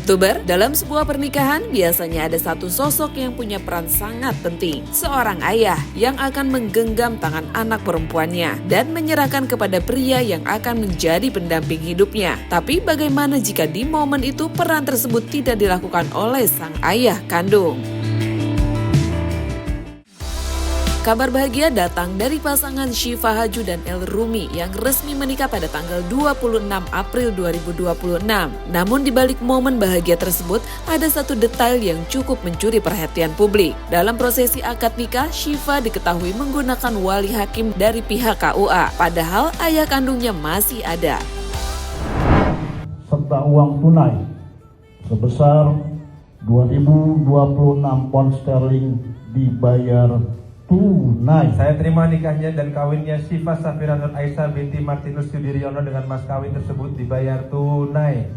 Youtuber, dalam sebuah pernikahan biasanya ada satu sosok yang punya peran sangat penting. Seorang ayah yang akan menggenggam tangan anak perempuannya dan menyerahkan kepada pria yang akan menjadi pendamping hidupnya. Tapi bagaimana jika di momen itu peran tersebut tidak dilakukan oleh sang ayah kandung? Kabar bahagia datang dari pasangan Syifa Haju dan El Rumi yang resmi menikah pada tanggal 26 April 2026. Namun di balik momen bahagia tersebut, ada satu detail yang cukup mencuri perhatian publik. Dalam prosesi akad nikah, Syifa diketahui menggunakan wali hakim dari pihak KUA, padahal ayah kandungnya masih ada. Serta uang tunai sebesar 2.026 pound sterling dibayar tunai. Saya terima nikahnya dan kawinnya Syifa Safira Nur Aisyah binti Martinus Sudiryono dengan mas kawin tersebut dibayar tunai.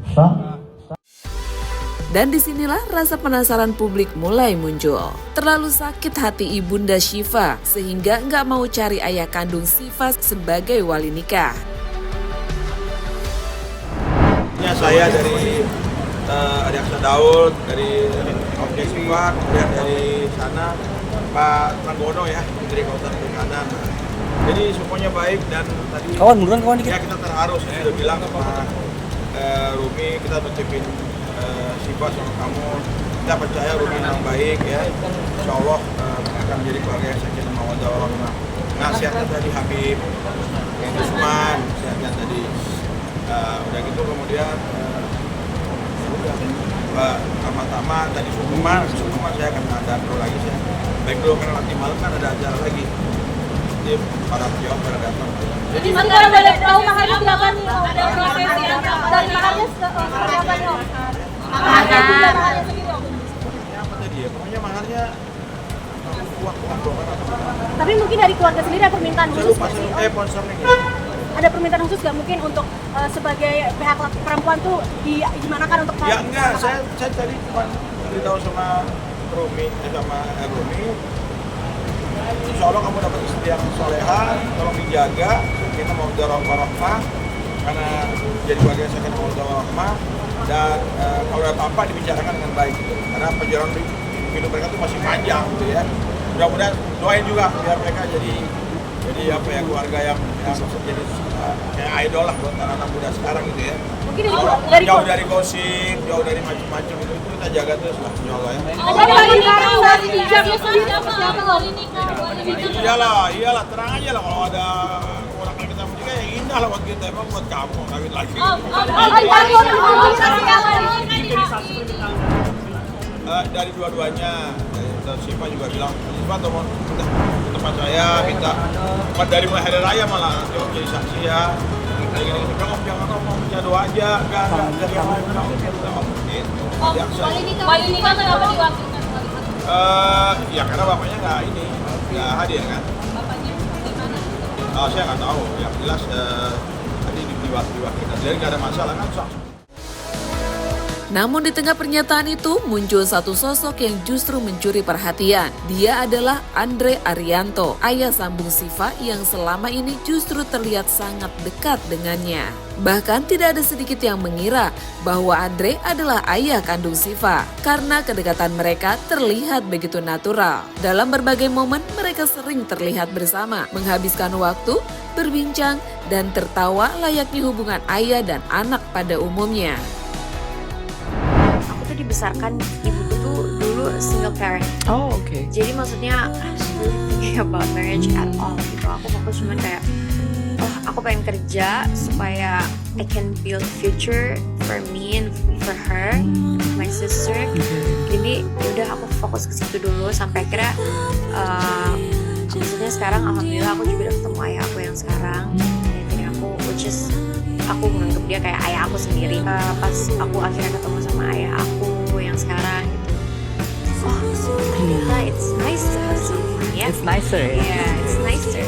Dan disinilah rasa penasaran publik mulai muncul. Terlalu sakit hati ibunda Syifa sehingga nggak mau cari ayah kandung Syifa sebagai wali nikah. Ya, saya dari Adi Aksa Daud, dari Objek Syifa, kemudian dari sana Pak Prabowo ya, Menteri Kelautan Perikanan. Jadi semuanya baik dan tadi kawan dikit. Ya kita terharu, saya sudah bilang sama Rumi, kita bertipin Syifa sama kamu. Kita percaya Rumi yang baik ya. Insya Allah akan menjadi keluarga yang sakinah mawaddah warahmah. Nasihatnya tadi Habib, yang Usman, nasihatnya tadi. Udah gitu kemudian pertama tadi Sukuman saya akan ada dulu lagi saya. Baik dulu karena nanti malam kan ada acara lagi. Jadi para pejabat pada datang. Jadi sekarang boleh tahu maharnya berapa nih? Ada prosesi dan maharnya berapa nih? Maharnya segitu. Apa tadi ya? Pokoknya maharnya uang Tapi mungkin dari keluarga sendiri ada permintaan khusus nggak sih? sponsornya Ada permintaan khusus nggak mungkin untuk sebagai pihak perempuan tuh gimanakan untuk ya enggak, saya tadi cuma beritahu sama Rumi, insya Allah kamu dapat istri yang soleha, tolong dijaga, kita mau warahmah, karena jadi bagian sakinah mawaddah warahmah, dan kalau ada apa-apa dibicarakan dengan baik, karena perjalanan hidup mereka itu masih panjang, gitu ya. Mudah-mudahan doain juga biar mereka jadi apa ya, keluarga yang jadi kayak idol lah buat anak-anak muda sekarang gitu ya. mungkin dari jauh dari gosip, jauh dari macam-macam itu kita jaga terus lah, insya Allah ya. Iyalah, terang aja lah kalau ada orang yang kita menikah yang indah lah buat kita, emang buat kamu kawin lagi. Dari dua-duanya, dari Syifa juga bilang, Syifa teman saya minta dari mulai hari raya malah nanti om jadi saksi ya. Gini-gini, om jangan ngomong jadwal aja, enggak jadi om gitu. Wali nikah kenapa diwakilkan? Ya karena bapaknya nggak hadir kan. Bapaknya di mana? Saya nggak tahu, yang jelas tadi diwakilkan, jadi nggak ada masalah kan. Namun di tengah pernyataan itu muncul satu sosok yang justru mencuri perhatian. Dia adalah Andre Arianto, ayah sambung Syifa yang selama ini justru terlihat sangat dekat dengannya. Bahkan tidak ada sedikit yang mengira bahwa Andre adalah ayah kandung Syifa karena kedekatan mereka terlihat begitu natural. Dalam berbagai momen mereka sering terlihat bersama, menghabiskan waktu, berbincang, dan tertawa layaknya hubungan ayah dan anak pada umumnya. Dibesarkan ibuku tuh dulu single parent. Oh, oke. Jadi maksudnya I was really thinking about marriage at all gitu. Aku fokus cuman kayak aku pengen kerja supaya I can build future for me and for her, my sister. Jadi yaudah aku fokus ke situ dulu sampai akhirnya maksudnya sekarang alhamdulillah aku juga udah ketemu ayah aku yang sekarang. Jadi aku aku menganggap dia kayak ayah aku sendiri. Pas aku akhirnya ketemu sama ayah aku yang sekarang gitu, ternyata it's nice to have someone, ya. It's nicer ya. Yeah, it's nicer.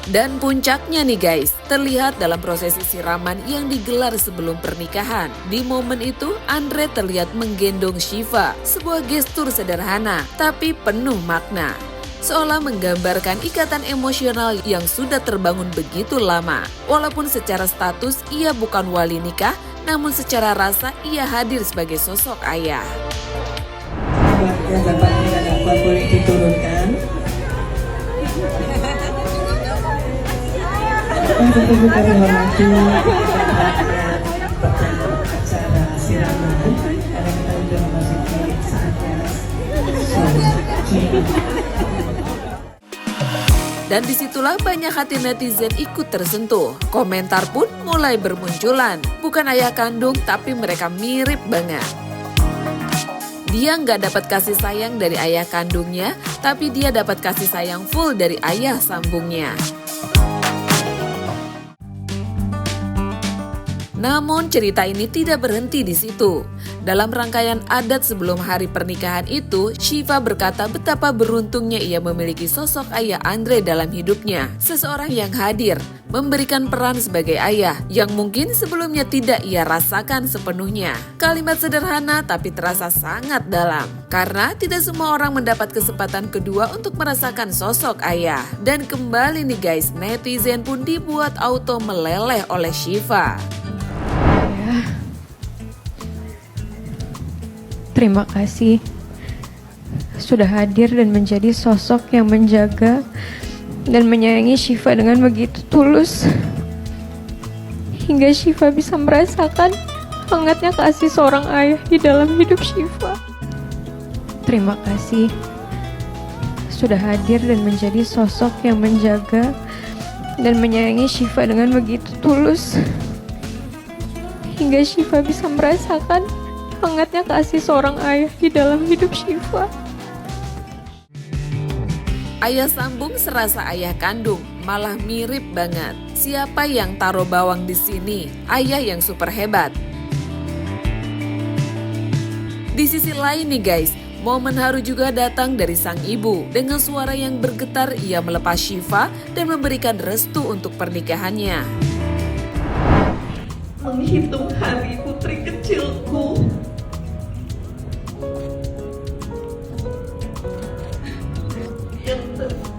Dan puncaknya nih guys, terlihat dalam prosesi siraman yang digelar sebelum pernikahan. Di momen itu, Andre terlihat menggendong Syifa, sebuah gestur sederhana tapi penuh makna. Seolah menggambarkan ikatan emosional yang sudah terbangun begitu lama. Walaupun secara status ia bukan wali nikah, namun secara rasa ia hadir sebagai sosok ayah. Yang dapat tidak dapat boleh diturunkan. Untuk kami hormati acara siraman karena kita sudah memasuki saatnya Dan disitulah banyak hati netizen ikut tersentuh. Komentar pun mulai bermunculan. Bukan ayah kandung, tapi mereka mirip banget. Dia nggak dapat kasih sayang dari ayah kandungnya, tapi dia dapat kasih sayang full dari ayah sambungnya. Namun cerita ini tidak berhenti di situ. Dalam rangkaian adat sebelum hari pernikahan itu, Shiva berkata betapa beruntungnya ia memiliki sosok ayah Andre dalam hidupnya. Seseorang yang hadir, memberikan peran sebagai ayah yang mungkin sebelumnya tidak ia rasakan sepenuhnya. Kalimat sederhana tapi terasa sangat dalam. Karena tidak semua orang mendapat kesempatan kedua untuk merasakan sosok ayah. Dan kembali nih guys, netizen pun dibuat auto meleleh oleh Shiva. Terima kasih sudah hadir dan menjadi sosok yang menjaga dan menyayangi Shiva dengan begitu tulus. Hingga Shiva bisa merasakan hangatnya kasih seorang ayah di dalam hidup Shiva. Terima kasih sudah hadir dan menjadi sosok yang menjaga dan menyayangi Shiva dengan begitu tulus. Hingga Shiva bisa merasakan hangatnya kasih seorang ayah di dalam hidup Shiva. Ayah sambung serasa ayah kandung, malah mirip banget. Siapa yang taruh bawang di sini? Ayah yang super hebat. Di sisi lain nih guys, momen haru juga datang dari sang ibu. Dengan suara yang bergetar, ia melepas Shiva dan memberikan restu untuk pernikahannya. menghitung hari putri kecilku. Yang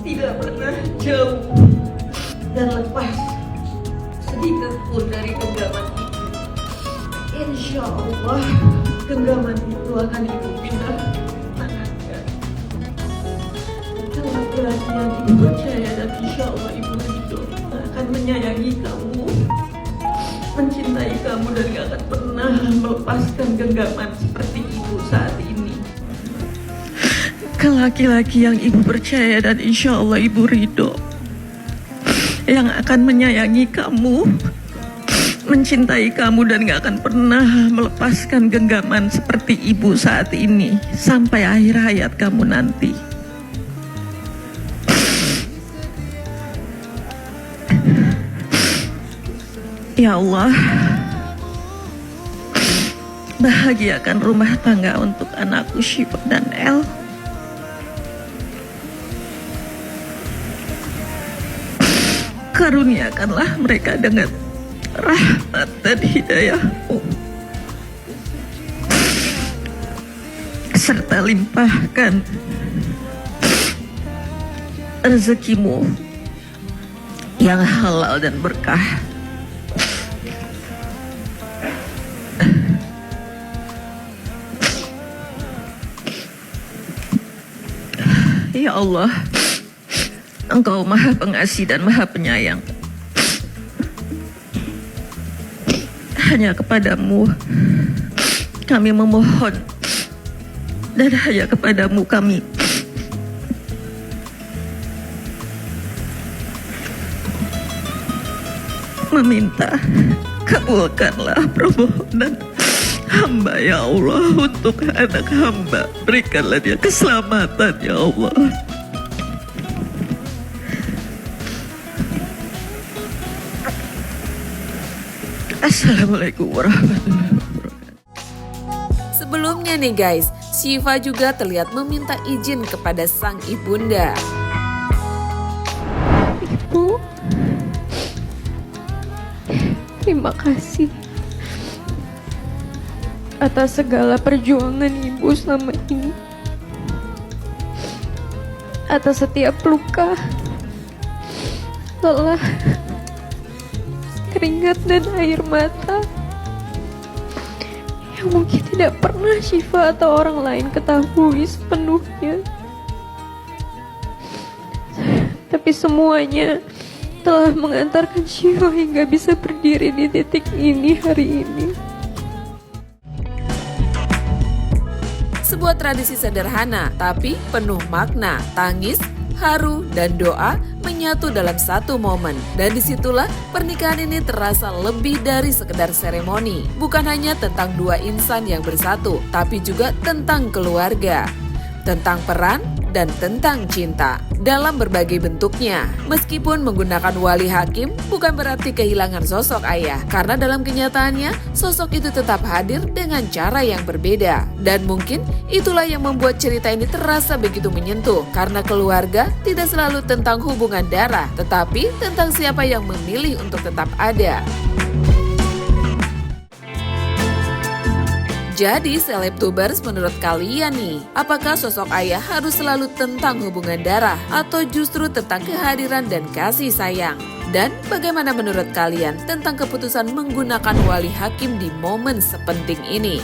tidak pernah jauh dan lepas sedikit pun dari genggaman itu. Insya Allah genggaman itu akan ibu pindah tangankan. Kalau laki-laki yang ibu percaya dan insya Allah ibu ridho akan menyayangi kamu, mencintai kamu dan gak akan pernah melepaskan genggaman seperti ibu saat ini. Ke laki-laki yang ibu percaya dan insya Allah ibu ridho, yang akan menyayangi kamu, mencintai kamu dan gak akan pernah melepaskan genggaman seperti ibu saat ini sampai akhir hayat kamu nanti. Ya Allah, bahagiakan rumah tangga untuk anakku Shiva dan El. Karuniakanlah mereka dengan rahmat dan hidayah-Mu, serta limpahkan rezeki-Mu yang halal dan berkah. Ya Allah, Engkau Maha Pengasih dan Maha Penyayang. Hanya kepadamu kami memohon, dan hanya kepadamu kami meminta. Kabulkanlah permohonan hamba ya Allah untuk anak hamba. Berikanlah dia keselamatan ya Allah. Assalamualaikum warahmatullahi wabarakatuh. Sebelumnya nih guys, Shiva juga terlihat meminta izin kepada sang ibunda. Ibu, terima kasih atas segala perjuangan ibu selama ini, atas setiap luka, lelah, keringat dan air mata yang mungkin tidak pernah Syifa atau orang lain ketahui sepenuhnya. Tapi semuanya telah mengantarkan Syifa hingga bisa berdiri di titik ini hari ini. Sebuah tradisi sederhana tapi penuh makna, tangis, haru, dan doa menyatu dalam satu momen. Dan disitulah pernikahan ini terasa lebih dari sekedar seremoni. Bukan hanya tentang dua insan yang bersatu, tapi juga tentang keluarga, tentang peran, dan tentang cinta dalam berbagai bentuknya. Meskipun menggunakan wali hakim bukan berarti kehilangan sosok ayah, karena dalam kenyataannya sosok itu tetap hadir dengan cara yang berbeda. Dan mungkin itulah yang membuat cerita ini terasa begitu menyentuh, karena keluarga tidak selalu tentang hubungan darah, tetapi tentang siapa yang memilih untuk tetap ada. Jadi Selebtubers, menurut kalian nih, apakah sosok ayah harus selalu tentang hubungan darah atau justru tentang kehadiran dan kasih sayang? Dan bagaimana menurut kalian tentang keputusan menggunakan wali hakim di momen sepenting ini?